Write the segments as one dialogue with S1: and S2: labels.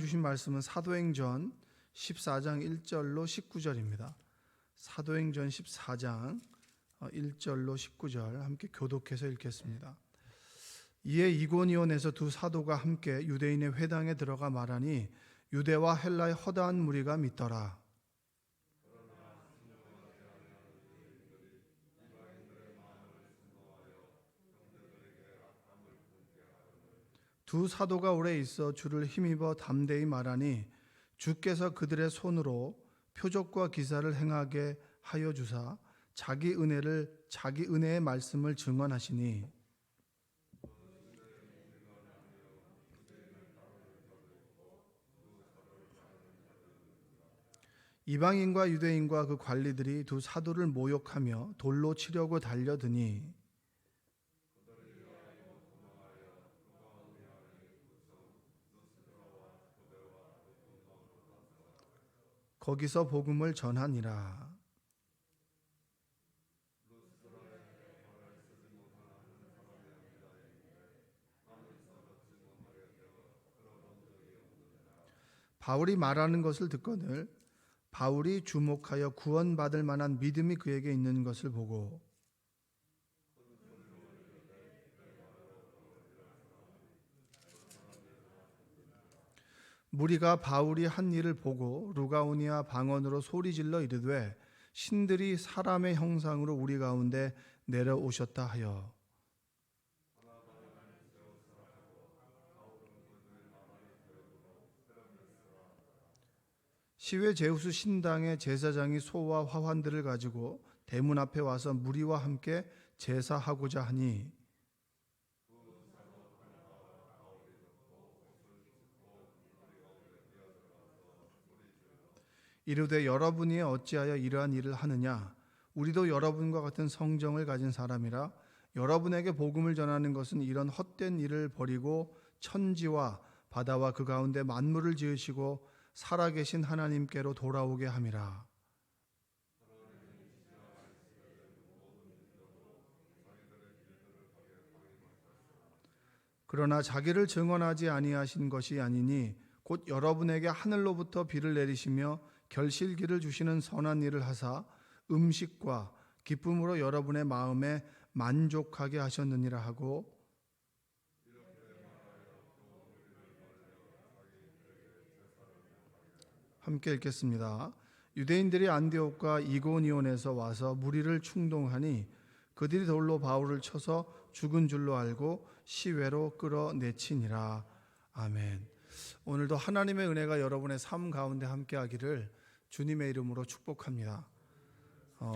S1: 주신 말씀은 사도행전 14장 1절로 19절입니다. 사도행전 14장 1절로 19절 함께 교독해서 읽겠습니다. 이에 이고니온에서 두 사도가 함께 유대인의 회당에 들어가 말하니 유대와 헬라의 허다한 무리가 믿더라. 두 사도가 오래 있어 주를 힘입어 담대히 말하니 주께서 그들의 손으로 표적과 기사를 행하게 하여 주사 자기 은혜의 말씀을 증언하시니 이방인과 유대인과 그 관리들이 두 사도를 모욕하며 돌로 치려고 달려드니 거기서 복음을 전하니라. 바울이 말하는 것을 듣거늘 바울이 주목하여 구원받을 만한 믿음이 그에게 있는 것을 보고 무리가 바울이 한 일을 보고 루가오니아 방언으로 소리질러 이르되 신들이 사람의 형상으로 우리 가운데 내려오셨다 하여 시외 제우스 신당의 제사장이 소와 화환들을 가지고 대문 앞에 와서 무리와 함께 제사하고자 하니 이르되 여러분이 어찌하여 이러한 일을 하느냐? 우리도 여러분과 같은 성정을 가진 사람이라 여러분에게 복음을 전하는 것은 이런 헛된 일을 버리고 천지와 바다와 그 가운데 만물을 지으시고 살아계신 하나님께로 돌아오게 함이라. 그러나 자기를 증언하지 아니하신 것이 아니니 곧 여러분에게 하늘로부터 비를 내리시며 결실기를 주시는 선한 일을 하사 음식과 기쁨으로 여러분의 마음에 만족하게 하셨느니라 하고 함께 읽겠습니다. 유대인들이 안디옥과 이고니온에서 와서 무리를 충동하니 그들이 돌로 바울을 쳐서 죽은 줄로 알고 시외로 끌어내치니라. 아멘. 오늘도 하나님의 은혜가 여러분의 삶 가운데 함께하기를 주님의 이름으로 축복합니다.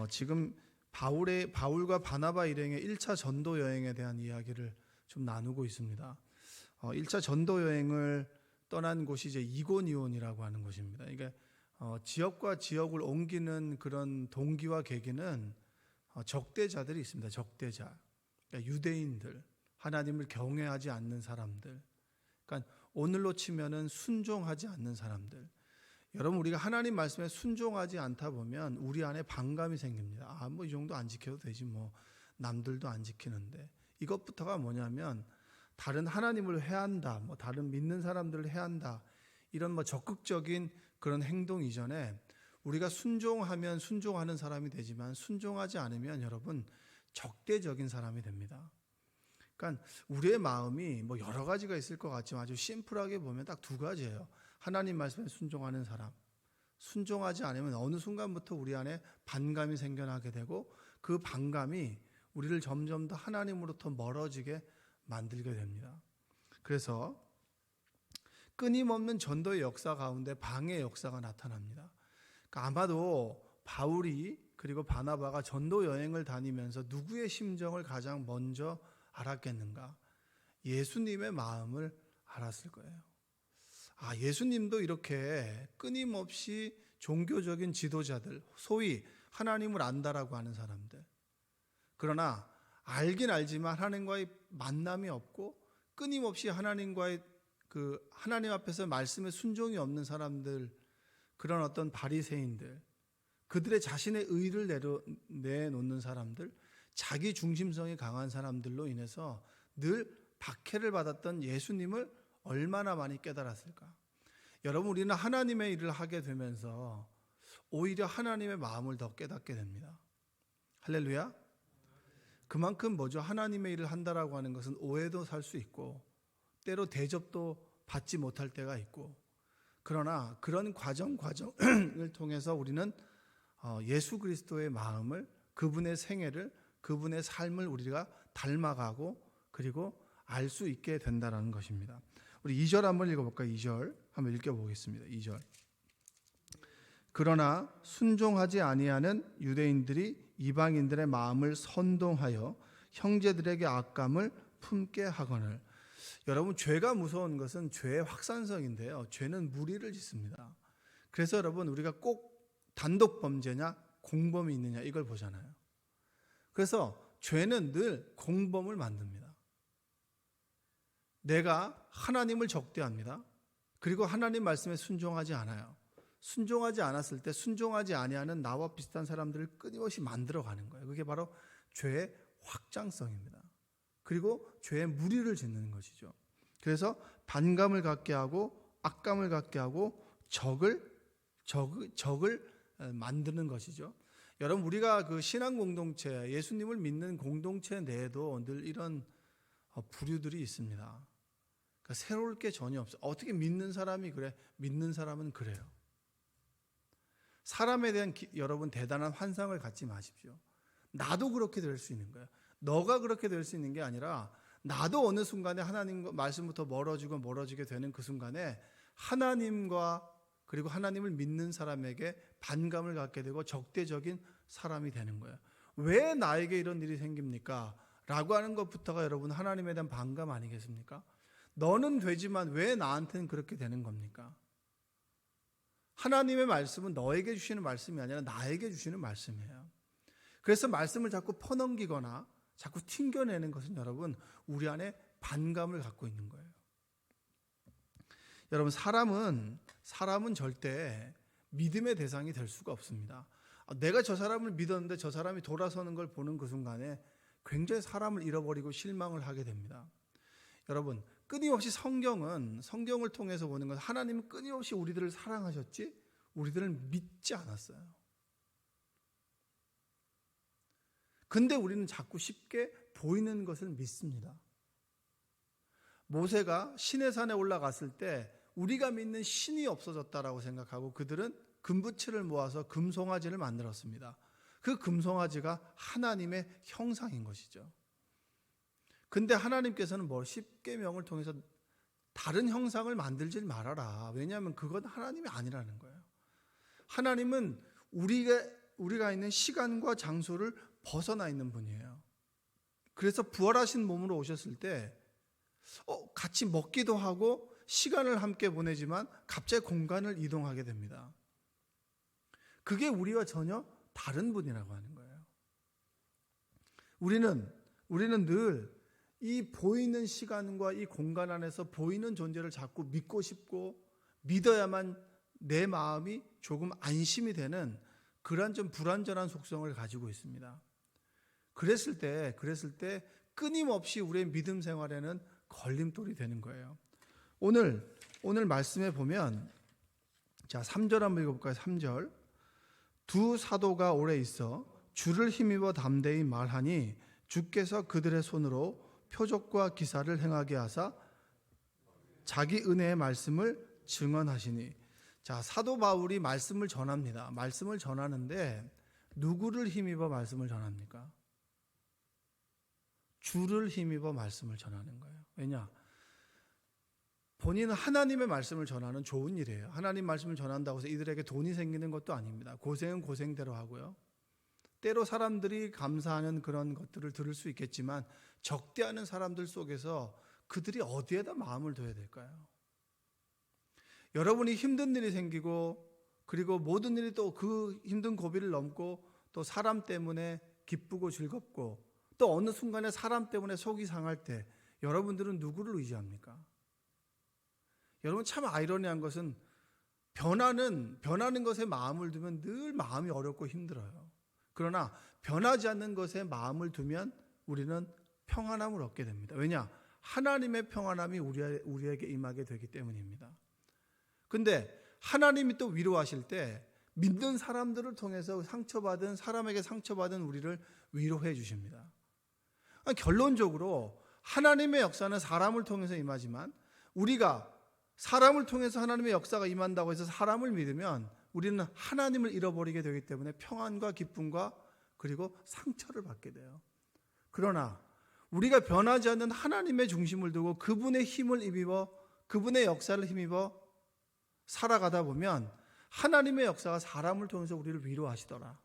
S1: 지금 바울과 바나바 일행의 1차 전도 여행에 대한 이야기를 좀 나누고 있습니다. 1차 전도 여행을 떠난 곳이 이제 이고니온이라고 하는 곳입니다. 이게 지역과 지역을 옮기는 그런 동기와 계기는 적대자들이 있습니다. 적대자, 그러니까 유대인들, 하나님을 경외하지 않는 사람들, 그러니까 오늘로 치면은 순종하지 않는 사람들. 여러분, 우리가 하나님 말씀에 순종하지 않다 보면 우리 안에 반감이 생깁니다. 뭐 이 정도 안 지켜도 되지, 뭐 남들도 안 지키는데. 이것부터가 뭐냐면 다른 하나님을 해한다, 뭐 다른 믿는 사람들을 해한다, 이런 뭐 적극적인 그런 행동 이전에 우리가 순종하면 순종하는 사람이 되지만 순종하지 않으면 여러분 적대적인 사람이 됩니다. 그러니까 우리의 마음이 뭐 여러 가지가 있을 것 같지만 아주 심플하게 보면 딱 두 가지예요. 하나님 말씀에 순종하는 사람, 순종하지 않으면 어느 순간부터 우리 안에 반감이 생겨나게 되고 그 반감이 우리를 점점 더 하나님으로부터 멀어지게 만들게 됩니다. 그래서 끊임없는 전도의 역사 가운데 방해의 역사가 나타납니다. 그러니까 아마도 바울이 그리고 바나바가 전도 여행을 다니면서 누구의 심정을 가장 먼저 알았겠는가? 예수님의 마음을 알았을 거예요. 예수님도 이렇게 끊임없이 종교적인 지도자들, 소위 하나님을 안다라고 하는 사람들, 그러나 알긴 알지만 하나님과의 만남이 없고 끊임없이 하나님과의 하나님 앞에서 말씀에 순종이 없는 사람들, 그런 어떤 바리새인들, 그들의 자신의 의를 내놓는 사람들, 자기 중심성이 강한 사람들로 인해서 늘 박해를 받았던 예수님을 얼마나 많이 깨달았을까? 여러분, 우리는 하나님의 일을 하게 되면서 오히려 하나님의 마음을 더 깨닫게 됩니다. 할렐루야. 그만큼 뭐죠? 하나님의 일을 한다라고 하는 것은 오해도 살 수 있고 때로 대접도 받지 못할 때가 있고, 그러나 그런 과정을 통해서 우리는 예수 그리스도의 마음을, 그분의 생애를, 그분의 삶을 우리가 닮아가고 그리고 알 수 있게 된다는 것입니다. 우리 2절 한번 읽어볼까요? 2절 한번 읽어보겠습니다. 2절. 그러나 순종하지 아니하는 유대인들이 이방인들의 마음을 선동하여 형제들에게 악감을 품게 하거늘. 여러분, 죄가 무서운 것은 죄의 확산성인데요, 죄는 무리를 짓습니다. 그래서 여러분, 우리가 꼭 단독 범죄냐 공범이 있느냐 이걸 보잖아요. 그래서 죄는 늘 공범을 만듭니다. 내가 하나님을 적대합니다. 그리고 하나님 말씀에 순종하지 않아요. 순종하지 않았을 때 순종하지 아니하는 나와 비슷한 사람들을 끊임없이 만들어가는 거예요. 그게 바로 죄의 확장성입니다. 그리고 죄의 무리를 짓는 것이죠. 그래서 반감을 갖게 하고 악감을 갖게 하고 적을 만드는 것이죠. 여러분, 우리가 그 신앙 공동체, 예수님을 믿는 공동체 내에도 늘 이런 부류들이 있습니다. 그러니까 새로울 게 전혀 없어요. 어떻게 믿는 사람이 그래? 믿는 사람은 그래요. 사람에 대한 여러분 대단한 환상을 갖지 마십시오. 나도 그렇게 될 수 있는 거예요. 너가 그렇게 될 수 있는 게 아니라 나도 어느 순간에 하나님 말씀부터 멀어지게 되는 그 순간에 하나님과 그리고 하나님을 믿는 사람에게 반감을 갖게 되고 적대적인 사람이 되는 거예요. 왜 나에게 이런 일이 생깁니까? 라고 하는 것부터가 여러분 하나님에 대한 반감 아니겠습니까? 너는 되지만 왜 나한테는 그렇게 되는 겁니까? 하나님의 말씀은 너에게 주시는 말씀이 아니라 나에게 주시는 말씀이에요. 그래서 말씀을 자꾸 퍼넘기거나 자꾸 튕겨내는 것은 여러분 우리 안에 반감을 갖고 있는 거예요. 여러분, 사람은 절대 믿음의 대상이 될 수가 없습니다. 내가 저 사람을 믿었는데 저 사람이 돌아서는 걸 보는 그 순간에 굉장히 사람을 잃어버리고 실망을 하게 됩니다. 여러분, 끊임없이 성경을 통해서 보는 건 하나님은 끊임없이 우리들을 사랑하셨지 우리들을 믿지 않았어요. 근데 우리는 자꾸 쉽게 보이는 것을 믿습니다. 모세가 시내산에 올라갔을 때 우리가 믿는 신이 없어졌다라고 생각하고 그들은 금부치를 모아서 금송아지를 만들었습니다. 그 금송아지가 하나님의 형상인 것이죠. 근데 하나님께서는 십계명을 통해서 다른 형상을 만들지 말아라. 왜냐하면 그건 하나님이 아니라는 거예요. 하나님은 우리가 있는 시간과 장소를 벗어나 있는 분이에요. 그래서 부활하신 몸으로 오셨을 때 같이 먹기도 하고 시간을 함께 보내지만 갑자기 공간을 이동하게 됩니다. 그게 우리와 전혀 다른 분이라고 하는 거예요. 우리는 늘 이 보이는 시간과 이 공간 안에서 보이는 존재를 자꾸 믿고 싶고 믿어야만 내 마음이 조금 안심이 되는 그런 좀 불완전한 속성을 가지고 있습니다. 그랬을 때 끊임없이 우리의 믿음 생활에는 걸림돌이 되는 거예요. 오늘 말씀에 보면 3절 한번 읽어볼까요? 3절. 두 사도가 오래 있어 주를 힘입어 담대히 말하니 주께서 그들의 손으로 표적과 기사를 행하게 하사 자기 은혜의 말씀을 증언하시니. 사도 바울이 말씀을 전합니다. 말씀을 전하는데 누구를 힘입어 말씀을 전합니까? 주를 힘입어 말씀을 전하는 거예요. 왜냐? 본인은 하나님의 말씀을 전하는 좋은 일이에요. 하나님 말씀을 전한다고 해서 이들에게 돈이 생기는 것도 아닙니다. 고생은 고생대로 하고요. 때로 사람들이 감사하는 그런 것들을 들을 수 있겠지만 적대하는 사람들 속에서 그들이 어디에다 마음을 둬야 될까요? 여러분이 힘든 일이 생기고 그리고 모든 일이 또 그 힘든 고비를 넘고 또 사람 때문에 기쁘고 즐겁고 또 어느 순간에 사람 때문에 속이 상할 때 여러분들은 누구를 의지합니까? 여러분, 참 아이러니한 것은 변하는 것에 마음을 두면 늘 마음이 어렵고 힘들어요. 그러나 변하지 않는 것에 마음을 두면 우리는 평안함을 얻게 됩니다. 왜냐? 하나님의 평안함이 우리에게 임하게 되기 때문입니다. 근데 하나님이 또 위로하실 때 믿는 사람들을 통해서 사람에게 상처받은 우리를 위로해 주십니다. 결론적으로 하나님의 역사는 사람을 통해서 임하지만 우리가 사람을 통해서 하나님의 역사가 임한다고 해서 사람을 믿으면 우리는 하나님을 잃어버리게 되기 때문에 평안과 기쁨과 그리고 상처를 받게 돼요. 그러나 우리가 변하지 않는 하나님의 중심을 두고 그분의 힘을 힘입어 그분의 역사를 힘입어 살아가다 보면 하나님의 역사가 사람을 통해서 우리를 위로하시더라.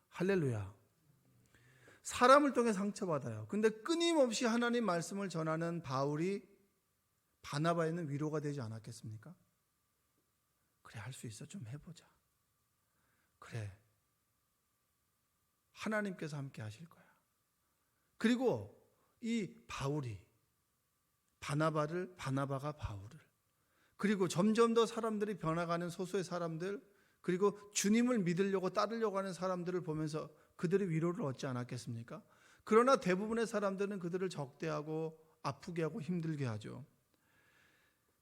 S1: 할렐루야. 사람을 통해 상처받아요. 근데 끊임없이 하나님 말씀을 전하는 바울이 바나바에는 위로가 되지 않았겠습니까? 그래, 할 수 있어. 좀 해보자. 그래, 하나님께서 함께 하실 거야. 그리고 이 바울이 바나바가 바울을, 그리고 점점 더 사람들이 변화가는 소수의 사람들, 그리고 주님을 믿으려고 따르려고 하는 사람들을 보면서 그들의 위로를 얻지 않았겠습니까? 그러나 대부분의 사람들은 그들을 적대하고 아프게 하고 힘들게 하죠.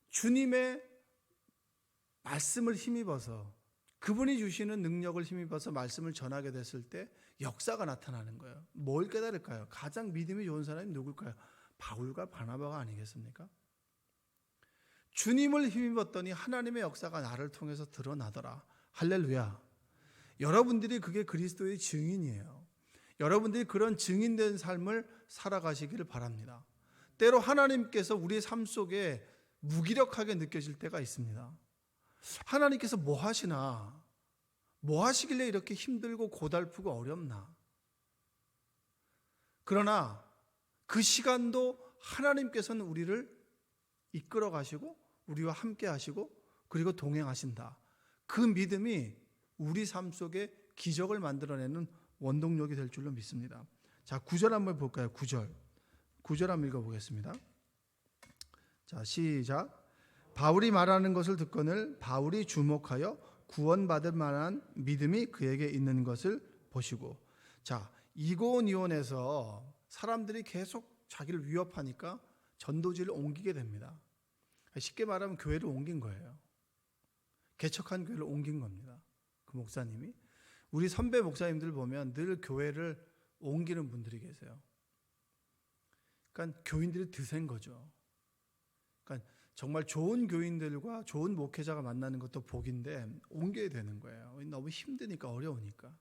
S1: 주님의 말씀을 힘입어서 그분이 주시는 능력을 힘입어서 말씀을 전하게 됐을 때 역사가 나타나는 거예요. 뭘 깨달을까요? 가장 믿음이 좋은 사람이 누굴까요? 바울과 바나바가 아니겠습니까? 주님을 힘입었더니 하나님의 역사가 나를 통해서 드러나더라. 할렐루야. 여러분들이 그게 그리스도의 증인이에요. 여러분들이 그런 증인된 삶을 살아가시기를 바랍니다. 때로 하나님께서 우리의 삶 속에 무기력하게 느껴질 때가 있습니다. 하나님께서 뭐 하시나? 뭐 하시길래 이렇게 힘들고 고달프고 어렵나? 그러나 그 시간도 하나님께서는 우리를 이끌어 가시고 우리와 함께 하시고 그리고 동행하신다. 그 믿음이 우리 삶 속에 기적을 만들어내는 원동력이 될 줄로 믿습니다. 자, 9절 한번 볼까요? 9절 한번 읽어보겠습니다. 자, 시작. 바울이 말하는 것을 듣거늘 바울이 주목하여 구원받을 만한 믿음이 그에게 있는 것을 보시고. 자, 이고니온에서 사람들이 계속 자기를 위협하니까 전도지를 옮기게 됩니다. 쉽게 말하면 교회를 옮긴 거예요. 개척한 교회를 옮긴 겁니다. 그 목사님이. 우리 선배 목사님들 보면 늘 교회를 옮기는 분들이 계세요. 그러니까 교인들이 드센 거죠. 그러니까 정말 좋은 교인들과 좋은 목회자가 만나는 것도 복인데 옮겨야 되는 거예요. 너무 힘드니까, 어려우니까.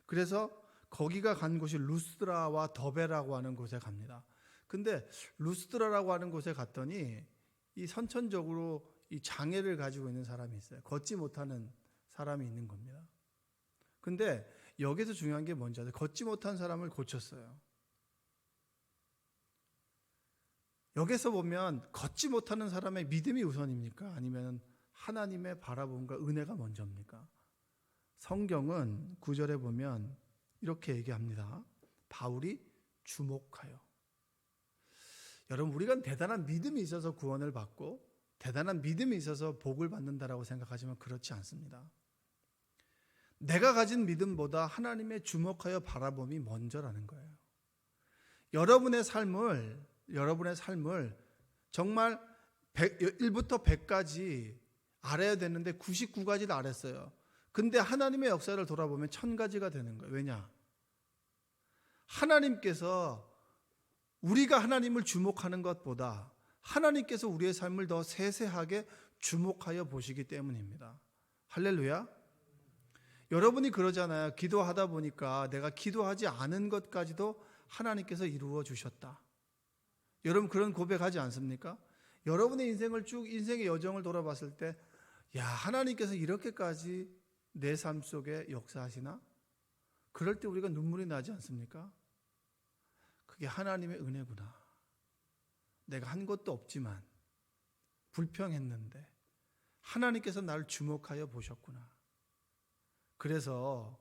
S1: 그래서 거기가 간 곳이 루스드라와 더베라고 하는 곳에 갑니다. 근데 루스드라라고 하는 곳에 갔더니 이 선천적으로 이 장애를 가지고 있는 사람이 있어요. 걷지 못하는 사람이 있는 겁니다. 근데 여기서 중요한 게 뭔지 아세요? 걷지 못한 사람을 고쳤어요. 여기서 보면 걷지 못하는 사람의 믿음이 우선입니까? 아니면 하나님의 바라봄과 은혜가 먼저입니까? 성경은 9절에 보면 이렇게 얘기합니다. 바울이 주목하여. 여러분, 우리가 대단한 믿음이 있어서 구원을 받고 대단한 믿음이 있어서 복을 받는다라고 생각하지만 그렇지 않습니다. 내가 가진 믿음보다 하나님의 주목하여 바라봄이 먼저라는 거예요. 여러분의 삶을 정말 1부터 100까지 알아야 되는데 99가지를 알았어요. 근데 하나님의 역사를 돌아보면 1000가지가 되는 거예요. 왜냐? 하나님께서 우리가 하나님을 주목하는 것보다 하나님께서 우리의 삶을 더 세세하게 주목하여 보시기 때문입니다. 할렐루야. 여러분이 그러잖아요. 기도하다 보니까 내가 기도하지 않은 것까지도 하나님께서 이루어 주셨다. 여러분 그런 고백하지 않습니까? 여러분의 인생의 여정을 돌아봤을 때, 야, 하나님께서 이렇게까지 내 삶 속에 역사하시나? 그럴 때 우리가 눈물이 나지 않습니까? 그게 하나님의 은혜구나. 내가 한 것도 없지만 불평했는데 하나님께서 나를 주목하여 보셨구나. 그래서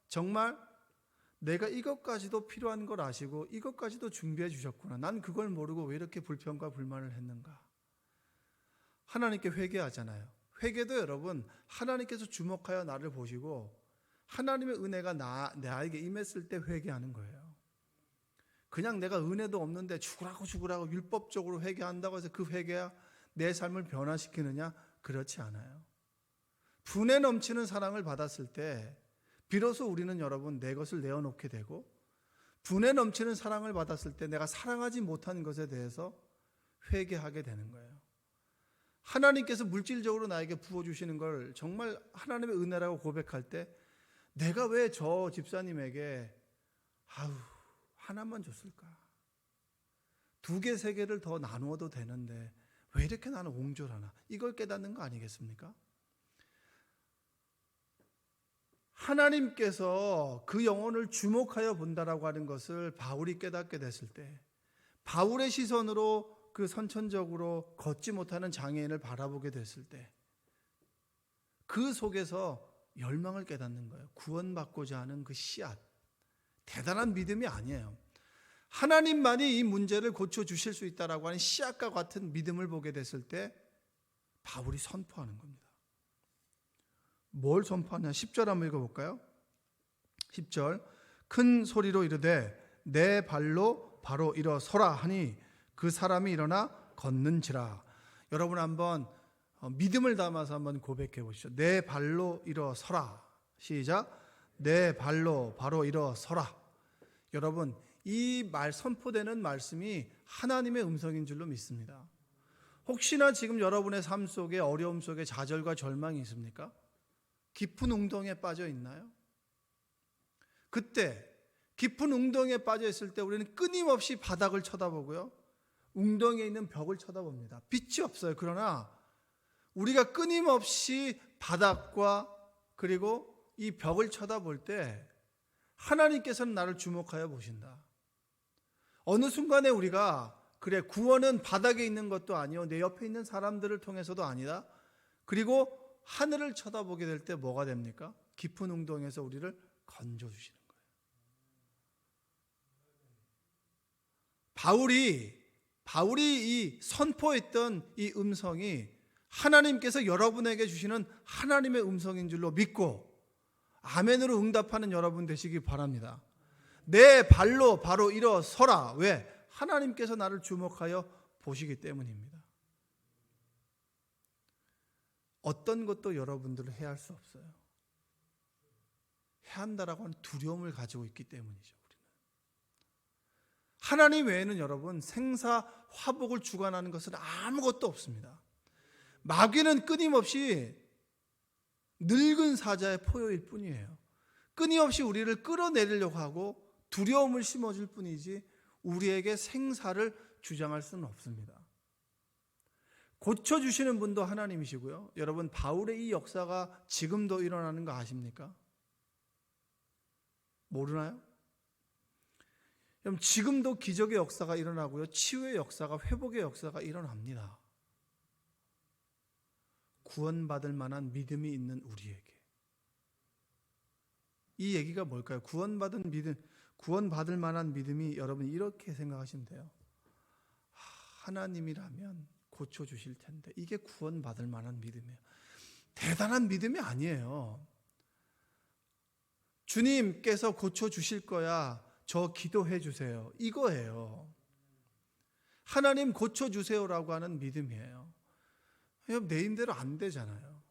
S1: 정말 내가 이것까지도 필요한 걸 아시고 이것까지도 준비해 주셨구나. 난 그걸 모르고 왜 이렇게 불평과 불만을 했는가. 하나님께 회개하잖아요. 회개도 여러분 하나님께서 주목하여 나를 보시고 하나님의 은혜가 나에게 임했을 때 회개하는 거예요. 그냥 내가 은혜도 없는데 죽으라고 율법적으로 회개한다고 해서 그 회개야 내 삶을 변화시키느냐? 그렇지 않아요. 분에 넘치는 사랑을 받았을 때 비로소 우리는 여러분 내 것을 내어놓게 되고, 분에 넘치는 사랑을 받았을 때 내가 사랑하지 못한 것에 대해서 회개하게 되는 거예요. 하나님께서 물질적으로 나에게 부어주시는 걸 정말 하나님의 은혜라고 고백할 때, 내가 왜 저 집사님에게 하나만 줬을까? 2개, 3개를 더 나누어도 되는데 왜 이렇게 나는 옹졸하나? 이걸 깨닫는 거 아니겠습니까? 하나님께서 그 영혼을 주목하여 본다라고 하는 것을 바울이 깨닫게 됐을 때, 바울의 시선으로 그 선천적으로 걷지 못하는 장애인을 바라보게 됐을 때, 그 속에서 열망을 깨닫는 거예요. 구원받고자 하는 그 씨앗. 대단한 믿음이 아니에요. 하나님만이 이 문제를 고쳐주실 수 있다라고 하는 씨앗과 같은 믿음을 보게 됐을 때 바울이 선포하는 겁니다. 뭘 선포하냐? 10절 한번 읽어볼까요? 10절, 큰 소리로 이르되 내 발로 바로 일어서라 하니 그 사람이 일어나 걷는지라. 여러분 한번 믿음을 담아서 한번 고백해 보시죠. 내 발로 일어서라. 시작. 내 발로 바로 일어서라. 여러분, 이 말 선포되는 말씀이 하나님의 음성인 줄로 믿습니다. 혹시나 지금 여러분의 삶 속에 어려움 속에 좌절과 절망이 있습니까? 깊은 웅덩이에 빠져 있나요? 그때 깊은 웅덩이에 빠져 있을 때 우리는 끊임없이 바닥을 쳐다보고요, 웅덩이에 있는 벽을 쳐다봅니다. 빛이 없어요. 그러나 우리가 끊임없이 바닥과 그리고 이 벽을 쳐다볼 때 하나님께서는 나를 주목하여 보신다. 어느 순간에 우리가 그래, 구원은 바닥에 있는 것도 아니요, 내 옆에 있는 사람들을 통해서도 아니다. 그리고 하늘을 쳐다보게 될 때 뭐가 됩니까? 깊은 웅덩이에서 우리를 건져주시는 거예요. 바울이 이 선포했던 이 음성이 하나님께서 여러분에게 주시는 하나님의 음성인 줄로 믿고 아멘으로 응답하는 여러분 되시기 바랍니다. 내 발로 바로 일어서라. 왜? 하나님께서 나를 주목하여 보시기 때문입니다. 어떤 것도 여러분들을 해할 수 없어요. 해한다라고 하는 두려움을 가지고 있기 때문이죠. 우리는. 하나님 외에는 여러분 생사화복을 주관하는 것은 아무것도 없습니다. 마귀는 끊임없이 늙은 사자의 포효일 뿐이에요. 끊임없이 우리를 끌어내리려고 하고 두려움을 심어줄 뿐이지 우리에게 생사를 주장할 수는 없습니다. 고쳐주시는 분도 하나님이시고요. 여러분, 바울의 이 역사가 지금도 일어나는 거 아십니까? 모르나요? 여러분, 지금도 기적의 역사가 일어나고요, 치유의 역사가, 회복의 역사가 일어납니다. 구원받을 만한 믿음이 있는 우리에게. 이 얘기가 뭘까요? 구원받을 만한 믿음이, 여러분 이렇게 생각하시면 돼요. 하나님이라면 고쳐주실 텐데. 이게 구원받을 만한 믿음이에요. 대단한 믿음이 아니에요. 주님께서 고쳐주실 거야, 저 기도해 주세요, 이거예요. 하나님 고쳐주세요라고 하는 믿음이에요. 여러분, 내 힘대로 안 되잖아요.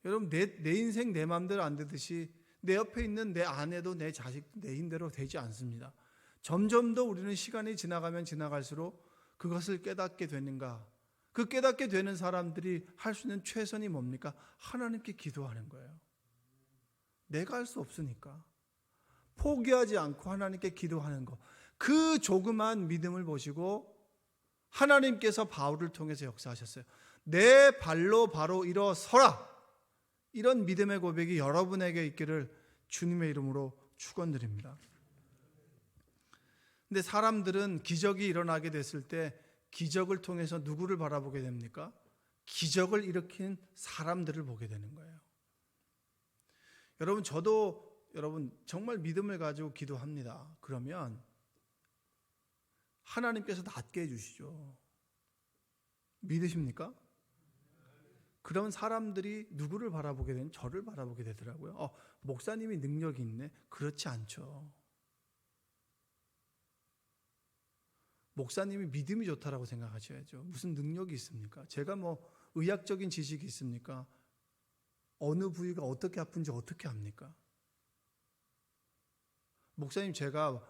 S1: 여러분, 내 인생 내 마음대로 안 되듯이 내 옆에 있는 내 아내도 내 자식도 내 힘대로 되지 않습니다. 점점 더 우리는 시간이 지나가면 지나갈수록 그것을 깨닫게 되는가? 그 깨닫게 되는 사람들이 할 수 있는 최선이 뭡니까? 하나님께 기도하는 거예요. 내가 할 수 없으니까 포기하지 않고 하나님께 기도하는 거. 그 조그만 믿음을 보시고 하나님께서 바울을 통해서 역사하셨어요. 내 발로 바로 일어서라. 이런 믿음의 고백이 여러분에게 있기를 주님의 이름으로 축원드립니다. 근데 사람들은 기적이 일어나게 됐을 때 기적을 통해서 누구를 바라보게 됩니까? 기적을 일으킨 사람들을 보게 되는 거예요. 여러분, 저도 정말 믿음을 가지고 기도합니다. 그러면 하나님께서 낫게 해주시죠. 믿으십니까? 그런 사람들이 누구를 바라보게 되는? 저를 바라보게 되더라고요. 목사님이 능력이 있네. 그렇지 않죠. 목사님이 믿음이 좋다라고 생각하셔야죠. 무슨 능력이 있습니까? 제가 의학적인 지식이 있습니까? 어느 부위가 어떻게 아픈지 어떻게 압니까? 목사님, 제가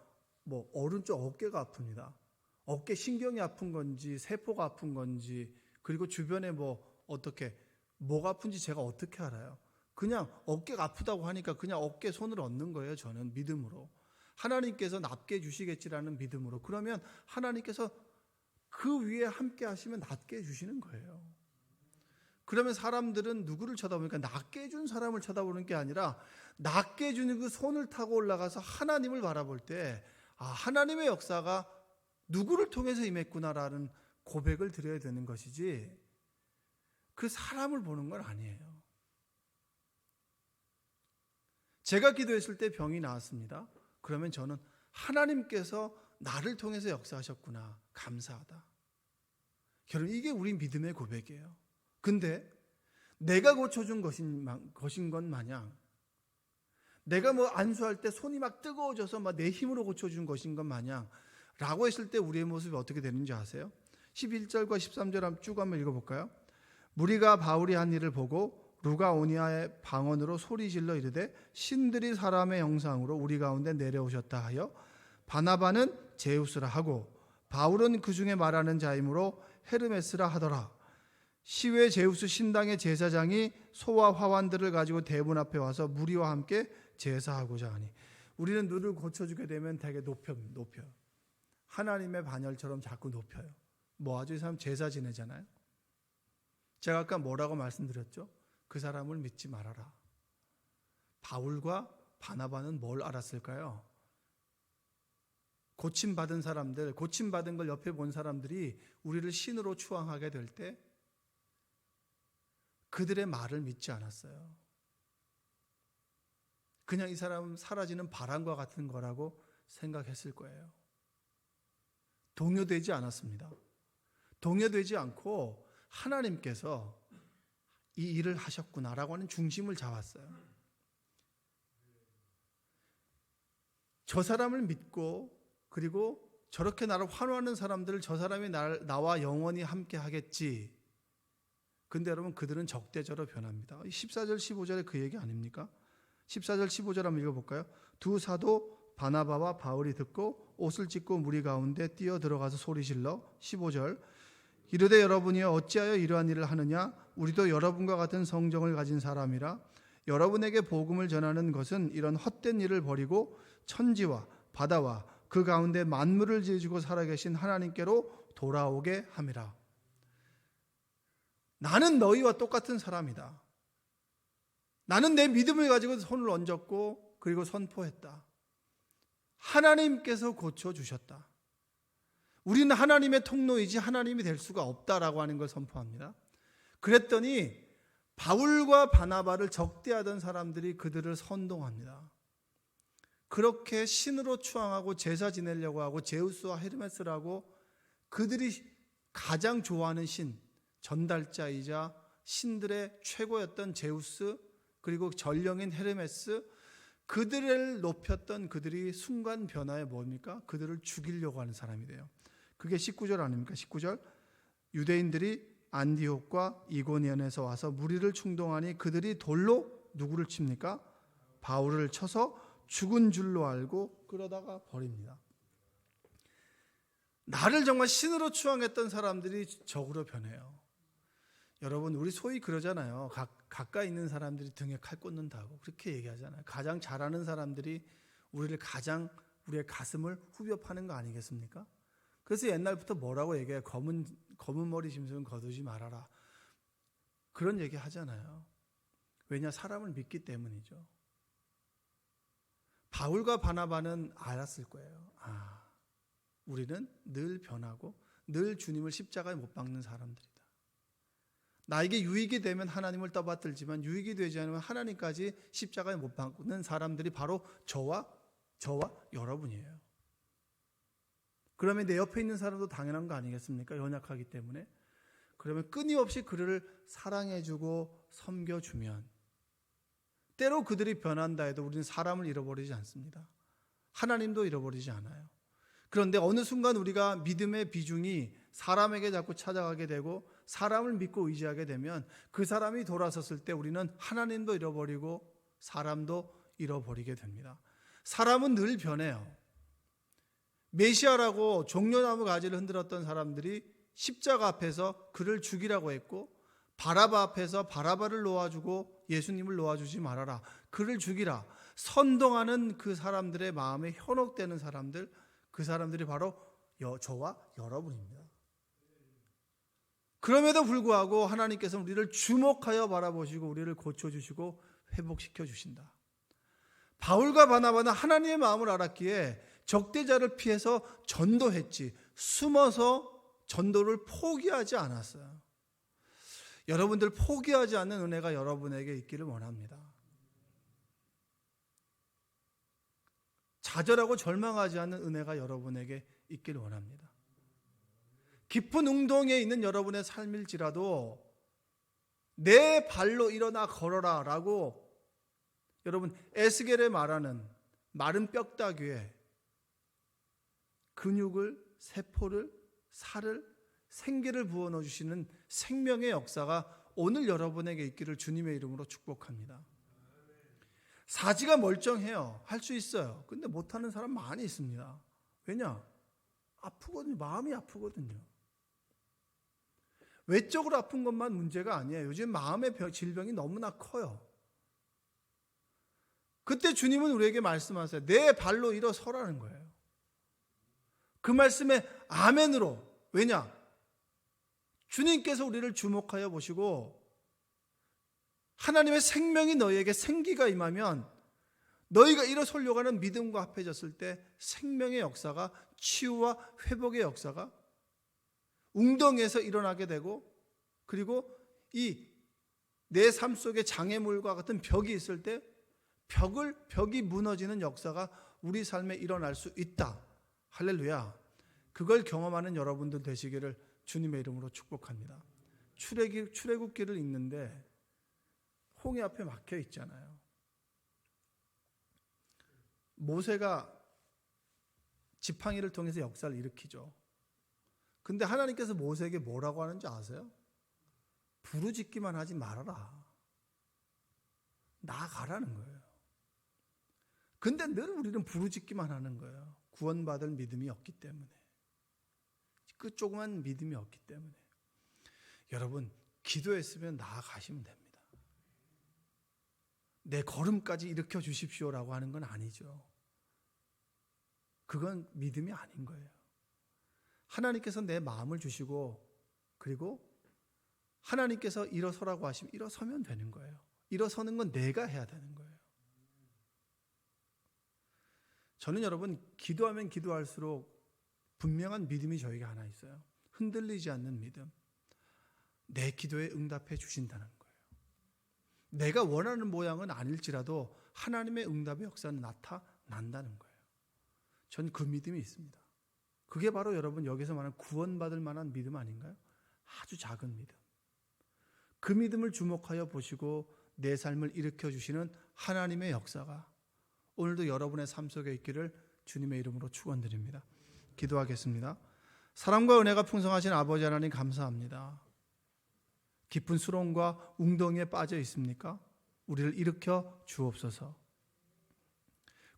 S1: 오른쪽 어깨가 아픕니다. 어깨 신경이 아픈 건지 세포가 아픈 건지, 그리고 주변에 어떻게 뭐가 아픈지 제가 어떻게 알아요? 그냥 어깨가 아프다고 하니까 그냥 어깨 손을 얹는 거예요. 저는 믿음으로. 하나님께서 낫게 해주시겠지라는 믿음으로. 그러면 하나님께서 그 위에 함께 하시면 낫게 해주시는 거예요. 그러면 사람들은 누구를 쳐다보니까 낫게 해준 사람을 쳐다보는 게 아니라 낫게 해주는 그 손을 타고 올라가서 하나님을 바라볼 때, 하나님의 역사가 누구를 통해서 임했구나라는 고백을 드려야 되는 것이지, 그 사람을 보는 건 아니에요. 제가 기도했을 때 병이 나았습니다. 그러면 저는 하나님께서 나를 통해서 역사하셨구나, 감사하다. 여러분, 이게 우리 믿음의 고백이에요. 근데 내가 고쳐준 것인 것 마냥, 내가 안수할 때 손이 막 뜨거워져서 내 힘으로 고쳐준 것인 것 마냥 라고 했을 때 우리의 모습이 어떻게 되는지 아세요? 11절과 13절 쭉 한번 읽어볼까요? 무리가 바울이 한 일을 보고 루가오니아의 방언으로 소리질러 이르되 신들이 사람의 형상으로 우리 가운데 내려오셨다 하여 바나바는 제우스라 하고 바울은 그 중에 말하는 자이므로 헤르메스라 하더라. 시외 제우스 신당의 제사장이 소와 화환들을 가지고 대문 앞에 와서 무리와 함께 제사하고자 하니. 우리는 눈을 고쳐주게 되면 되게 높여. 하나님의 반열처럼 자꾸 높여요. 뭐하죠? 이 사람 제사 지내잖아요. 제가 아까 뭐라고 말씀드렸죠? 그 사람을 믿지 말아라. 바울과 바나바는 뭘 알았을까요? 고침받은 사람들, 고침받은 걸 옆에 본 사람들이 우리를 신으로 추앙하게 될 때 그들의 말을 믿지 않았어요. 그냥 이 사람은 사라지는 바람과 같은 거라고 생각했을 거예요. 동요되지 않았습니다. 동요되지 않고 하나님께서 이 일을 하셨구나라고 하는 중심을 잡았어요. 저 사람을 믿고, 그리고 저렇게 나를 환호하는 사람들을 저 사람이 나와 영원히 함께 하겠지. 근데 여러분, 그들은 적대적으로 변합니다. 14절 15절에 그 얘기 아닙니까? 14절 15절 한번 읽어볼까요? 두 사도 바나바와 바울이 듣고 옷을 찢고 무리 가운데 뛰어 들어가서 소리질러 15절 이르되 여러분이여 어찌하여 이러한 일을 하느냐? 우리도 여러분과 같은 성정을 가진 사람이라. 여러분에게 복음을 전하는 것은 이런 헛된 일을 버리고 천지와 바다와 그 가운데 만물을 지으시고 살아계신 하나님께로 돌아오게 함이라. 나는 너희와 똑같은 사람이다. 나는 내 믿음을 가지고 손을 얹었고 그리고 선포했다. 하나님께서 고쳐주셨다. 우리는 하나님의 통로이지 하나님이 될 수가 없다라고 하는 걸 선포합니다. 그랬더니 바울과 바나바를 적대하던 사람들이 그들을 선동합니다. 그렇게 신으로 추앙하고 제사 지내려고 하고 제우스와 헤르메스라고 그들이 가장 좋아하는 신, 전달자이자 신들의 최고였던 제우스, 그리고 전령인 헤르메스, 그들을 높였던 그들이 순간 변화에 뭡니까? 그들을 죽이려고 하는 사람이 돼요. 그게 19절 아닙니까? 19절 유대인들이 안디옥과 이고니온에서 와서 무리를 충동하니 그들이 돌로 누구를 칩니까? 바울을 쳐서 죽은 줄로 알고 끌어다가 버립니다. 나를 정말 신으로 추앙했던 사람들이 적으로 변해요. 여러분, 우리 소위 그러잖아요. 가까이 있는 사람들이 등에 칼 꽂는다고 그렇게 얘기하잖아요. 가장 잘하는 사람들이 우리의 가슴을 후벼 파는 거 아니겠습니까? 그래서 옛날부터 뭐라고 얘기해요? 검은 머리 짐승은 거두지 말아라. 그런 얘기 하잖아요. 왜냐? 사람을 믿기 때문이죠. 바울과 바나바는 알았을 거예요. 우리는 늘 변하고 늘 주님을 십자가에 못 박는 사람들이다. 나에게 유익이 되면 하나님을 떠받들지만 유익이 되지 않으면 하나님까지 십자가에 못 박는 사람들이 바로 저와 여러분이에요. 그러면 내 옆에 있는 사람도 당연한 거 아니겠습니까? 연약하기 때문에. 그러면 끊임없이 그를 사랑해주고 섬겨주면 때로 그들이 변한다 해도 우리는 사람을 잃어버리지 않습니다. 하나님도 잃어버리지 않아요. 그런데 어느 순간 우리가 믿음의 비중이 사람에게 자꾸 찾아가게 되고 사람을 믿고 의지하게 되면 그 사람이 돌아섰을 때 우리는 하나님도 잃어버리고 사람도 잃어버리게 됩니다. 사람은 늘 변해요. 메시아라고 종려나무 가지를 흔들었던 사람들이 십자가 앞에서 그를 죽이라고 했고, 바라바 앞에서 바라바를 놓아주고 예수님을 놓아주지 말아라, 그를 죽이라 선동하는 그 사람들의 마음에 현혹되는 사람들, 그 사람들이 바로 저와 여러분입니다. 그럼에도 불구하고 하나님께서 우리를 주목하여 바라보시고 우리를 고쳐주시고 회복시켜 주신다. 바울과 바나바는 하나님의 마음을 알았기에 적대자를 피해서 전도했지, 숨어서 전도를 포기하지 않았어요. 여러분들 포기하지 않는 은혜가 여러분에게 있기를 원합니다. 좌절하고 절망하지 않는 은혜가 여러분에게 있기를 원합니다. 깊은 웅덩이에 있는 여러분의 삶일지라도 내 발로 일어나 걸어라 라고 여러분 에스겔에 말하는 마른 뼈다귀에 근육을, 세포를, 살을, 생기를 부어 넣어주시는 생명의 역사가 오늘 여러분에게 있기를 주님의 이름으로 축복합니다. 사지가 멀쩡해요. 할 수 있어요. 근데 못하는 사람 많이 있습니다. 왜냐? 아프거든요. 마음이 아프거든요. 외적으로 아픈 것만 문제가 아니에요. 요즘 마음의 질병이 너무나 커요. 그때 주님은 우리에게 말씀하세요. 내 발로 일어서라는 거예요. 그 말씀에 아멘으로. 왜냐? 주님께서 우리를 주목하여 보시고 하나님의 생명이 너희에게 생기가 임하면 너희가 일어서려고 하는 믿음과 합해졌을 때 생명의 역사가, 치유와 회복의 역사가 웅덩이에서 일어나게 되고, 그리고 이 내 삶 속에 장애물과 같은 벽이 있을 때 벽이 무너지는 역사가 우리 삶에 일어날 수 있다. 할렐루야. 그걸 경험하는 여러분들 되시기를 주님의 이름으로 축복합니다. 출애굽기를 읽는데 홍해 앞에 막혀 있잖아요. 모세가 지팡이를 통해서 역사를 일으키죠. 근데 하나님께서 모세에게 뭐라고 하는지 아세요? 부르짖기만 하지 말아라. 나아가라는 거예요. 근데 늘 우리는 부르짖기만 하는 거예요. 구원받을 믿음이 없기 때문에. 그 조그만 믿음이 없기 때문에. 여러분, 기도했으면 나아가시면 됩니다. 내 걸음까지 일으켜 주십시오라고 하는 건 아니죠. 그건 믿음이 아닌 거예요. 하나님께서 내 마음을 주시고, 그리고 하나님께서 일어서라고 하시면 일어서면 되는 거예요. 일어서는 건 내가 해야 되는 거예요. 저는 여러분, 기도하면 기도할수록 분명한 믿음이 저에게 하나 있어요. 흔들리지 않는 믿음. 내 기도에 응답해 주신다는 거예요. 내가 원하는 모양은 아닐지라도 하나님의 응답의 역사는 나타난다는 거예요. 전 그 믿음이 있습니다. 그게 바로 여러분 여기서 말하는 구원받을 만한 믿음 아닌가요? 아주 작은 믿음. 그 믿음을 주목하여 보시고 내 삶을 일으켜 주시는 하나님의 역사가 오늘도 여러분의 삶 속에 있기를 주님의 이름으로 축원드립니다. 기도하겠습니다. 사랑과 은혜가 풍성하신 아버지 하나님 감사합니다. 깊은 수렁과 웅덩이에 빠져 있습니까? 우리를 일으켜 주옵소서.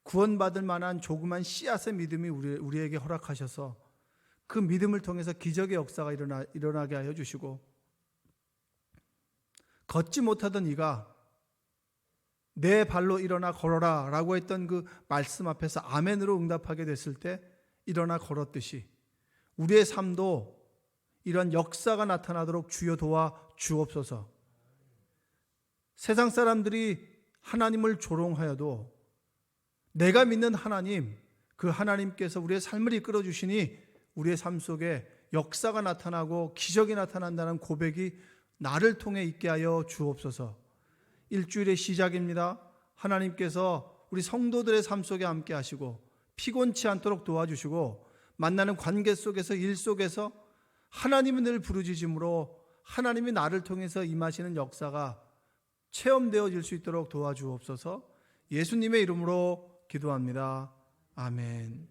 S1: 구원받을 만한 조그만 씨앗의 믿음이 우리에게 허락하셔서 그 믿음을 통해서 기적의 역사가 일어나게 하여 주시고, 걷지 못하던 이가 내 발로 일어나 걸어라 라고 했던 그 말씀 앞에서 아멘으로 응답하게 됐을 때 일어나 걸었듯이 우리의 삶도 이런 역사가 나타나도록 주여 도와 주옵소서. 세상 사람들이 하나님을 조롱하여도 내가 믿는 하나님, 그 하나님께서 우리의 삶을 이끌어 주시니 우리의 삶 속에 역사가 나타나고 기적이 나타난다는 고백이 나를 통해 있게 하여 주옵소서. 일주일의 시작입니다. 하나님께서 우리 성도들의 삶 속에 함께 하시고 피곤치 않도록 도와주시고 만나는 관계 속에서, 일 속에서 하나님은 늘 부르짖음으로 하나님이 나를 통해서 임하시는 역사가 체험되어질 수 있도록 도와주옵소서. 예수님의 이름으로 기도합니다. 아멘.